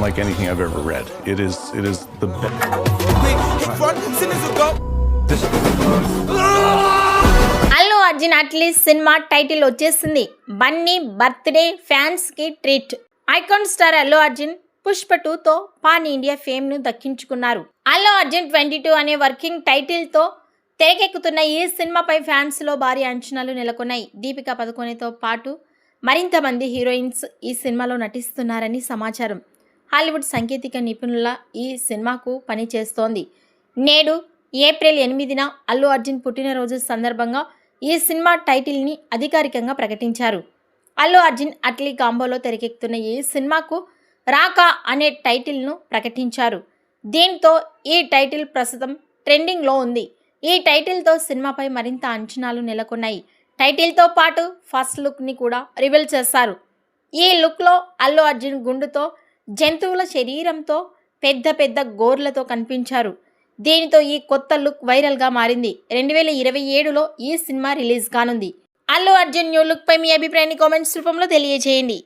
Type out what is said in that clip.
like anything I've ever read. It is the best. Allu Arjun at least cinema title వచ్చేసింది. Bunny birthday fans కి treat. Icon star Allu Arjun Pushpa 2తో pan India fame ను దక్కించుకున్నారు. అల్లు అర్జున్ 22 అనే working title తో తెరకెక్కుతున్న ఈ సినిమాపై ఫ్యాన్స్ లో భారీ అంచనాలు నెలకొన్నాయి. దీపికా పదుకొనెతో పాటు మరింత మంది హీరోయిన్స్ ఈ సినిమాలో నటిస్తున్నారని సమాచారం. హాలీవుడ్ సాంకేతిక నిపుణుల ఈ సినిమాకు పని చేస్తోంది. నేడు ఏప్రిల్ 8న అల్లు అర్జున్ పుట్టినరోజు సందర్భంగా ఈ సినిమా టైటిల్ని అధికారికంగా ప్రకటించారు. అల్లు అర్జున్ అట్లీ కాంబోలో తెరకెక్కుతున్న ఈ సినిమాకు రాకా అనే టైటిల్ను ప్రకటించారు. దీంతో ఈ టైటిల్ ప్రస్తుతం ట్రెండింగ్లో ఉంది. ఈ టైటిల్తో సినిమాపై మరింత అంచనాలు నెలకొన్నాయి. టైటిల్తో పాటు ఫస్ట్ లుక్ని కూడా రివీల్ చేశారు. ఈ లుక్లో అల్లు అర్జున్ గుండుతో, జంతువుల శరీరంతో, పెద్ద పెద్ద గోర్లతో కనిపించారు. దీనితో ఈ కొత్త లుక్ వైరల్గా మారింది. 2027లో ఈ సినిమా రిలీజ్ కానుంది. అల్లు అర్జున్ న్యూ లుక్ పై మీ అభిప్రాయాన్ని కామెంట్స్ రూపంలో తెలియజేయండి.